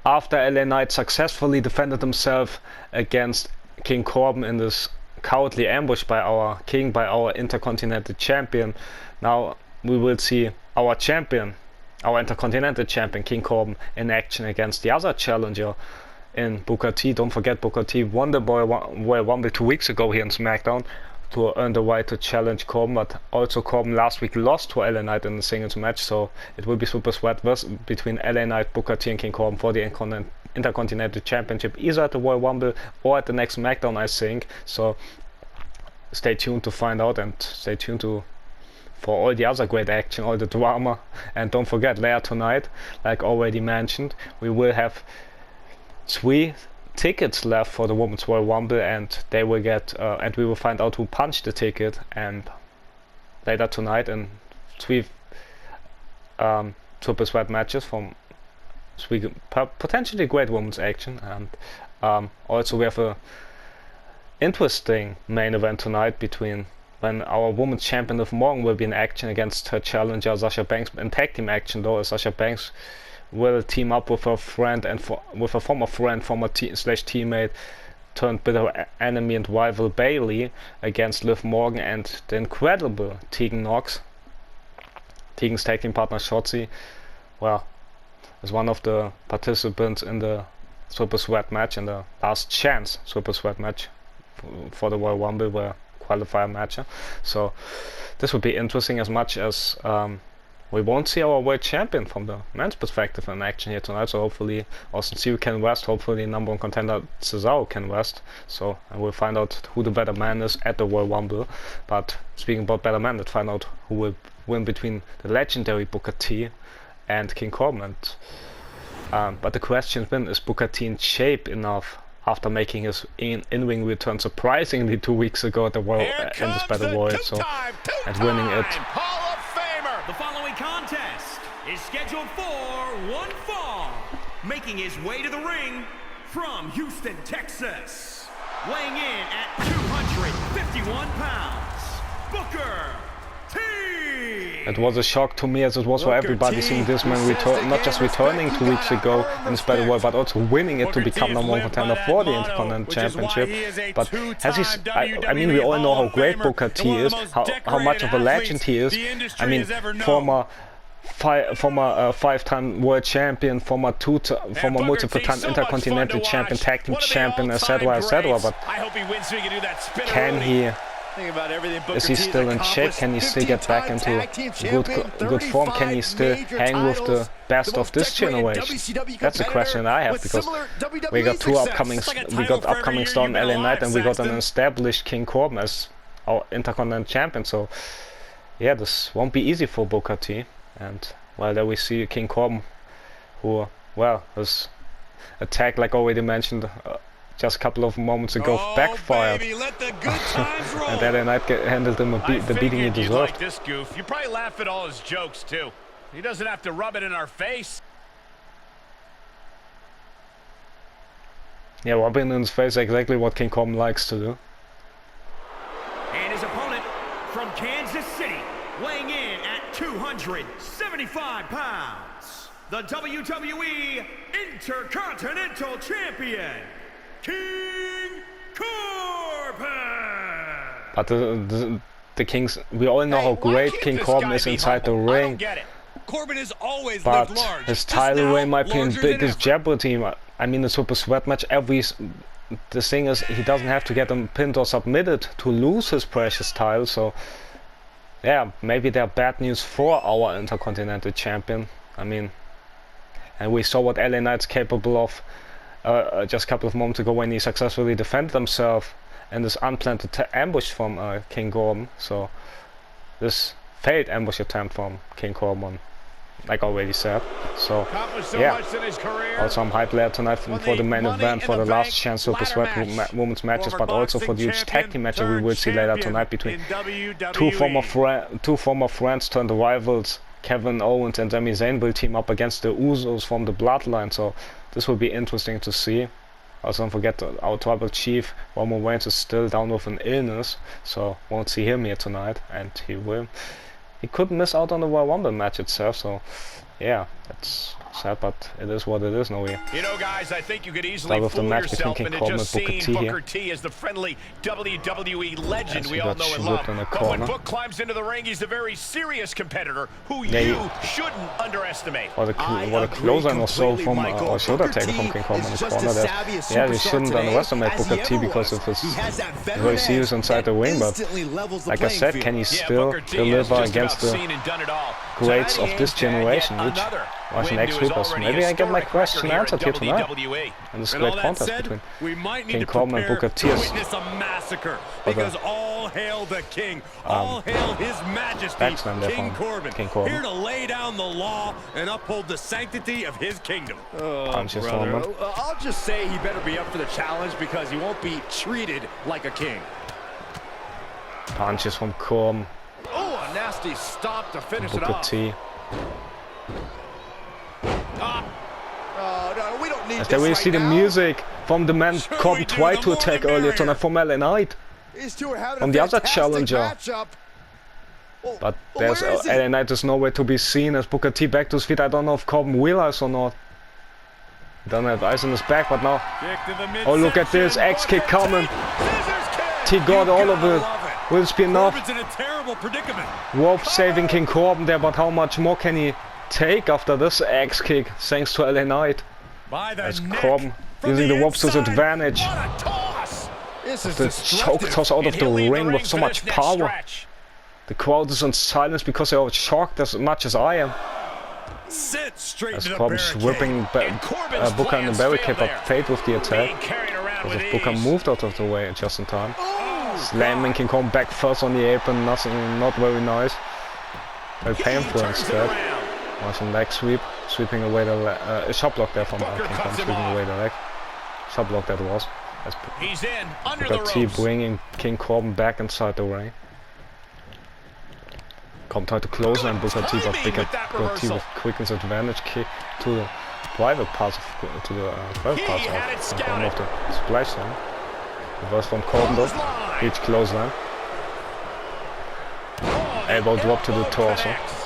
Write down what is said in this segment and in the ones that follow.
after LA Knight successfully defended himself against King Corbin in this cowardly ambush by our king, by our Intercontinental Champion, now we will see our champion, our Intercontinental Champion, King Corbin, in action against the other challenger in Booker T. Don't forget, Booker T won the Royal Rumble 2 weeks ago here in SmackDown to earn the right to challenge Corbin, but also Corbin last week lost to LA Knight in the singles match, so it will be super sweat between LA Knight, Booker T and King Corbin for the Intercontinental Championship, either at the Royal Rumble or at the next SmackDown, I think. So stay tuned to find out, and stay tuned for all the other great action, all the drama. And don't forget, later tonight, like already mentioned, we will have 3 tickets left for the Women's Royal Rumble, and they will get and we will find out who punched the ticket, and later tonight in 3 super sweat matches from 3 potentially great women's action. And also we have a interesting main event tonight between when our women's champion Liv Morgan will be in action against her challenger Sasha Banks in tag team action, though, as Sasha Banks will team up with her friend and with a former friend, teammate turned bitter enemy and rival Bayley against Liv Morgan and the incredible Tegan Nox. Tegan's tag team partner Shotzi, well, is one of the participants in the Super Sweat match, in the last chance Super Sweat match for the Royal Rumble, where qualifier match. So this would be interesting, as much as we won't see our world champion from the men's perspective in action here tonight. So hopefully Austin Theory can rest, hopefully number 1 contender Cesaro can rest. So and we'll find out who the better man is at the Royal Rumble. But speaking about better man, let's find out who will win between the legendary Booker T and King Corbin. But the question's been, is Booker T in shape enough after making his in-ring return surprisingly 2 weeks ago at the Royal in this Battle Royal, so and winning it. Hall of Famer. The following contest is scheduled for one fall, making his way to the ring from Houston, Texas, weighing in at 251 pounds, Booker T. It was a shock to me, as it was for everybody, seeing this man not just returning 2 weeks ago in this Battle Royal, but also winning it to become number 1 contender for the Intercontinental Championship. But has he? I mean, we all know how great Booker T is, how much of a legend he is. I mean, former 5-time world champion, former multiple-time Intercontinental champion, tag team champion, etc., etc. But can he? Is he still in shape? Can he still get back into good form? Can he still hang with the best of this generation? That's a question I have, because we got upcoming star in LA Knight, and we got an established King Corbin as our Intercontinental Champion. So yeah, this won't be easy for Booker T. And well, there we see King Corbin, who, well, his attack, like already mentioned just a couple of moments ago, backfired. And LA Knight handled him the beating he deserved. Like this goof, you probably laugh at all his jokes too. He doesn't have to rub it in our face. Yeah, rubbing in his face, exactly what King Corbin likes to do. And his opponent from Kansas City, weighing in at 275 pounds, the WWE Intercontinental Champion, King Corbin. But the Kings, we all know how great King Corbin is inside the ring. Corbin has always but lived large. His title reign might be in biggest jeopardy. I mean, the Super Sweat match, the thing is, he doesn't have to get him pinned or submitted to lose his precious title. So yeah, maybe they're bad news for our Intercontinental Champion. I mean, and we saw what LA Knight's capable of just a couple of moments ago, when he successfully defended himself in this unplanned ambush from King Corbin. So this failed ambush attempt from King Corbin, like already said. So yeah, also I'm hyped later tonight for the main event, for the last chance Super Sweat women's matches, but also for the huge tag team match that we will see later tonight between two former friends turned rivals. Kevin Owens and Sami Zayn will team up against the Usos from the Bloodline, so this will be interesting to see. Also, don't forget our tribal chief Roman Reigns is still down with an illness, so won't see him here tonight, and he could miss out on the Royal Rumble match itself. So yeah, that's Sad, but it is what it is now here. You know, guys, I think you could easily Start with the fool match between yourself King into Corbin just and Booker seeing T here. Booker T as the friendly WWE legend As we he all got know and slipped love. in the But when corner. Book climbs into the ring, he's a very serious competitor who Yeah, you shouldn't underestimate. What a close and also from or shoulder tackle from King Corbin in the corner. That, yeah, you shouldn't underestimate Booker T because of his very serious inside the ring. But like I said, can he still deliver against the greats of this generation? Which was next week. Maybe I get my question answered here tonight. And this great contest between King Corbin and Booker T. Witness a massacre because all hail the king, all hail his majesty, King Corbin, here to lay down the law and uphold the sanctity of his kingdom. Punches from him. I'll just say he better be up for the challenge because he won't be treated like a king. Punches from Corbin. Oh, a nasty stop to finish it Booker off. T. No, we don't need As this we right see the now. music from the man Corbin tried to attack earlier tonight from LA Knight. These two are having From a the other fantastic challenger. matchup. But Well, there's where is he? LA Knight is nowhere to be seen as Booker T back to his feet. I don't know if Corbin realized or not. Don't have ice in his back, but now. Oh, look at this X kick coming. T got all of it. Will this be enough? Corbin's in a terrible predicament. Rope saving King Corbin there, but how much more can he take after this X kick thanks to LA Knight? By the As neck, Corbin from using the ropes to his inside. advantage. What a toss! This is The destructive. choke toss out of And the he'll leave ring with so for much this next power. stretch. The crowd is in silence because they are shocked as much as I am. Sent straight As to the Corbin's barricade. whipping And Corbin's Booker in the plans barricade, failed but there. failed with the attack. Being carried around Because with if Booker ease. moved out of the way just in time. Oh, Slamming King Corbin back first on the apron, nothing, not very nice. Very he painful turns it instead. around. Russian leg sweep, sweeping away the a shot block there from King Booker Corbin, cuts him sweeping off. away the leg. Shot block that was. As He's in under the Booker T ropes. bringing King Corbin back inside the ring. Corbin tried to close and Booker T, but timing Booker with that T reversal. with quickness advantage kick to the private parts of private He parts had it of scouted. one of the splash zone. Reverse from Corbin though. Clothesline. Reach close line. Oh, the Elbow drop to the elbow torso. connects.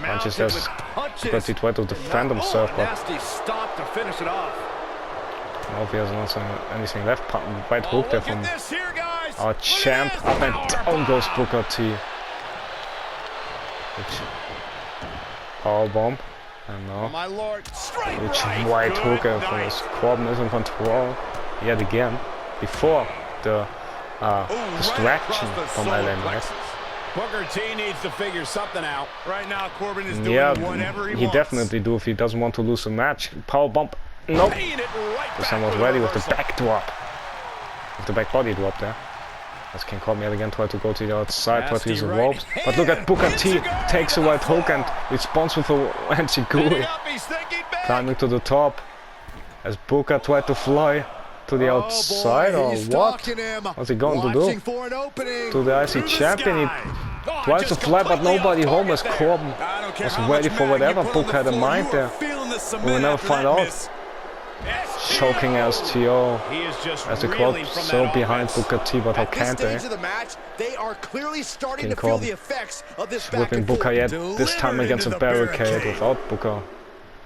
Punches Mounted as with punches. Booker T tried to defend himself, Oh, a but nasty stop to finish it off. now he has not anything left. Right Oh, hook there look from at this here, guys. our Look at champ. this. Up and Power down goes bomb. Booker T. Which power bomb. And Oh, now my lord. Straight which right. white Good hook night. from his Corbin is in control yet again. Before the Ooh, distraction right across the from solar LA Knight. plexus. Booker T needs to figure something out. Right now, Corbin is doing Yeah, whatever he he wants. definitely do if he doesn't want to lose the match. Power bump. Nope. Paying it right This back time was with a ready with the reversal. back drop. With the back body drop there. As King Corbin yet again tried to go to the outside, tried to use the Nasty right ropes. But look at Booker T hand. takes the right hook and responds with a Standing Enchiguri. up, he's thinking big. Climbing to the top. As Booker tried to fly to the outside or he's what? stalking him. What's he going to Watching do? for an opening. To the IC Through the champion. sky. He Oh, tries to just fly, but completely nobody off home as target there. Corbin I don't care was how ready much for mag whatever you put on Booker the had in floor, mind you there. are feeling the We cement will never after find that out. miss. Choking STO He is just as the reeling crowd from so that behind offense. Booker T, but how At this can't they? stage of the match, they are clearly starting King to feel Corbin the effects of this back Whipping and Booker forth. yet this time Delivered against a into the barricade barricade. without Booker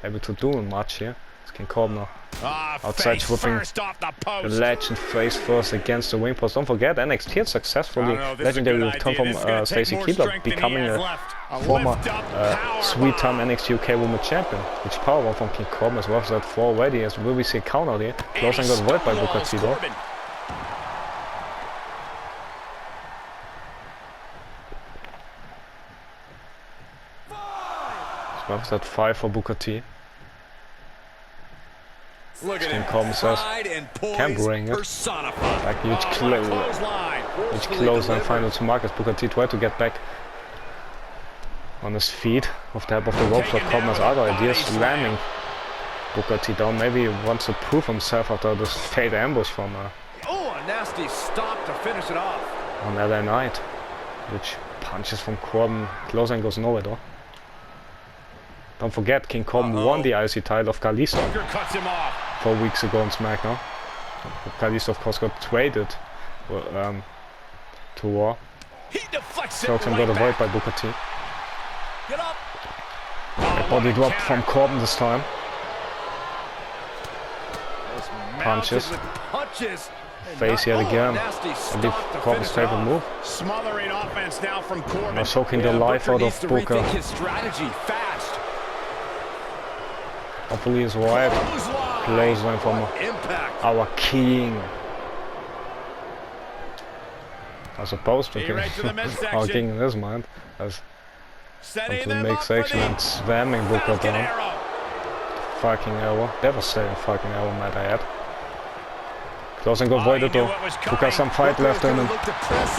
able to do much here. It's King Corbin now. Ah, Outside face whipping first off the The post. legend face first against the wing post. Don't forget, NXT had I successfully don't know, this is a legendary good return idea. from This is gonna take Stacey more Keebler, strength than he becoming has a left. A former lift up power three-time bomb. NXT UK Women's Champion. Which power bomb from King Corbin as well as that 4 already. As will we see a counter here? Close and got avoided by Booker T though. Corbin. As well as that 5 for Booker T. Look at King him. Corbin says, Pride and poise "Can't bring it." personified. Like huge Oh, cl- what a clothesline. Which close and final to Marcus. Booker T tried to get back on his feet with the help of the ropes, but Corbin has other ideas, slamming Booker T down. Maybe he wants to prove himself after this fatal ambush from Oh, a nasty stop to finish it off. on LA Knight, which punches from Corbin. Closing goes nowhere though. Don't forget, King Corbin won the IC title of Kalisto Booker cuts him off. 4 weeks ago on SmackDown. Kalisto of course got traded to Raw. He deflects it Chokes and right got avoided back. by Booker T. Get up. Body drop from Corbin this time. Punches. Punches. Face yet again. Nasty Corbin's favorite move. Smothering offense now from Corbin. Now choking the life out of Booker. His strategy fast. Hopefully he's right. Close line from our king. I suppose to our king in his mind. As into the midsection and slamming Booker down. Fucking arrow. Devastating fucking arrow, might I add. Doesn't go avoided though. Booker some fight left in him.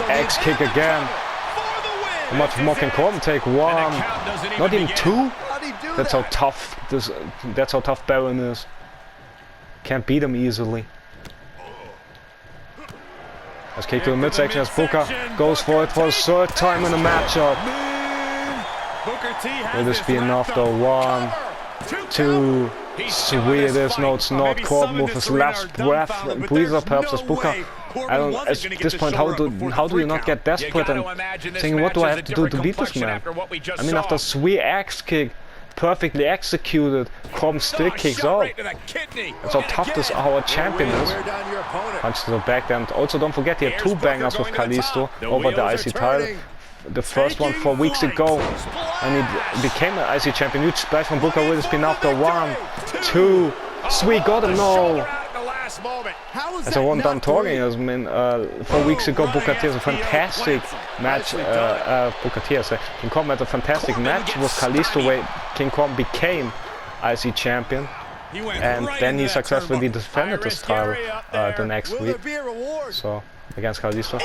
X kick again. How much more can Corbin take? One. Not even two? That's how tough that's how tough Baron is. Can't beat him easily. Let's kick to the midsection as Booker goes for it for the third time in the matchup. Will this be enough though? One, two, three. It is. No, it's not. Corbin with his last breather perhaps as Booker. I don't. At this point, how do you not get desperate and thinking, what do I have to do to beat this man? I mean, after 3 axe kick, perfectly executed, Corbin still kicks out. That's how tough this our champion is. Punch to the back end. Also, don't forget he had 2 bangers with Kalisto over the IC title. The first one 4 weeks ago, and he became an IC champion. Huge splash from Booker. Will this be enough? 1, 2, 3. Got him. No. As I wasn't done talking, I mean, 4 weeks ago, Booker T has a fantastic match. Booker T has King Corbin had a fantastic match with Kalisto, where King Corbin became IC champion, and then he successfully defended his title the next week. So against Kalisto.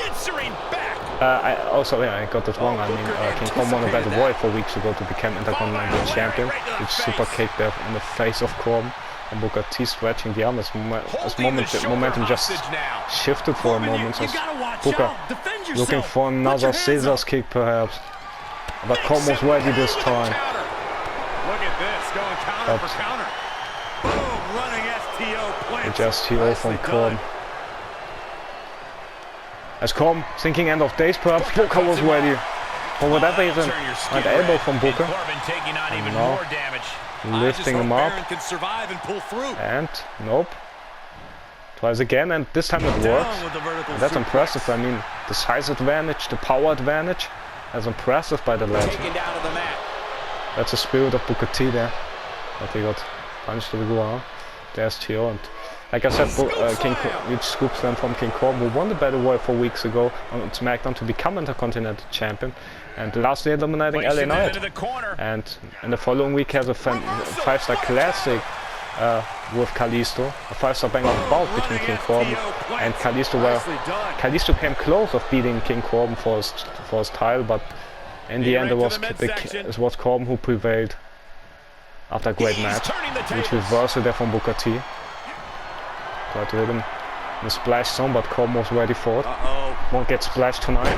I got that wrong. I mean, King Corbin won a battle royal 4 weeks ago to become Intercontinental Champion, which super kicked there in the face of Corbin. And Booker T stretching the arm as momentum just shifted for a moment. As Booker looking for another Caesar's kick perhaps. But Corbin was ready this time. Look at this, going counter for counter. Boom, running STO. Just STO from Corbin. As Corbin thinking end of days perhaps, Booker was ready. For whatever reason, an elbow from Booker. And now, lifting him up. And nope. Tries again, and this time it works. And that's impressive. I mean, the size advantage, the power advantage. That's impressive by the legend. That's the spirit of Booker T there. But he got punched to the ground. There's STO, and like I said, huge scoop slam from King Corbin, who won the Battle Royal 4 weeks ago on SmackDown to become Intercontinental Champion, and lastly eliminating LA Knight. And in the following week has a 5-star classic with Kalisto, a 5-star bang of bout between King Corbin and Kalisto, where Kalisto came close of beating King Corbin for his title, but in the end it was Corbin who prevailed after a great match, which reversal there from Booker T. Tried to hit him in the splash zone, but Corbin was ready for it. Won't get splashed tonight.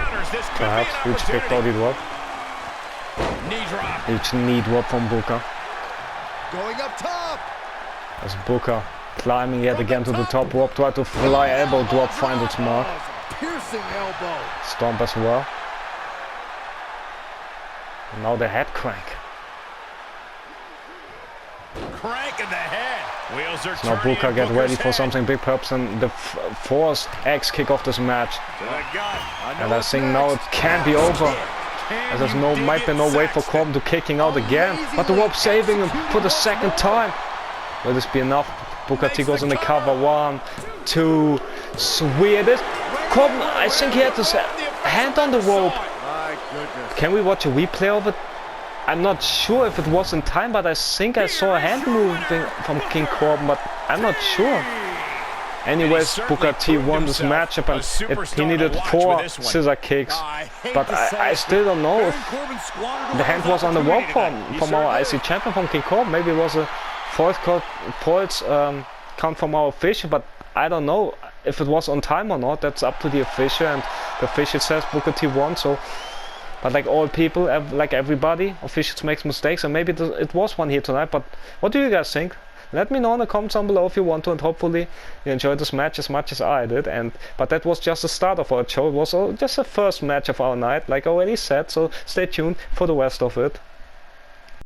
Perhaps huge big body drop. Huge knee drop from Booker. Going up top. As Booker climbing yet again to the top rope, tried to fly elbow drop, find its mark. Piercing elbow. Stomp as well. And now the head crank. Crank in the head. Wheels are now Booker get ready for something big, perhaps in the fourth X kick of this match. And I think now it can be over. As there's might be no way for Corbin to kicking out again. But the rope saving him for the second time. Will this be enough? Booker T goes in the cover. 1, 2, 3. It is. Corbin, I think he had his hand on the rope. Can we watch a replay of it? I'm not sure if it was in time, but I think I saw a hand moving from King Corbin, but I'm not sure. Anyways, Booker T won this matchup, and he needed 4 scissor kicks, but I still don't know if the hand was on the rope from our IC champion, from King Corbin. Maybe it was a false count from our official, but I don't know if it was on time or not. That's up to the official, and the official says Booker T won, so... But like all people, like everybody, officials make mistakes, and maybe it was one here tonight. But what do you guys think? Let me know in the comments down below if you want to, and hopefully you enjoyed this match as much as I did. But that was just the start of our show. It was just the first match of our night, like I already said. So stay tuned for the rest of it.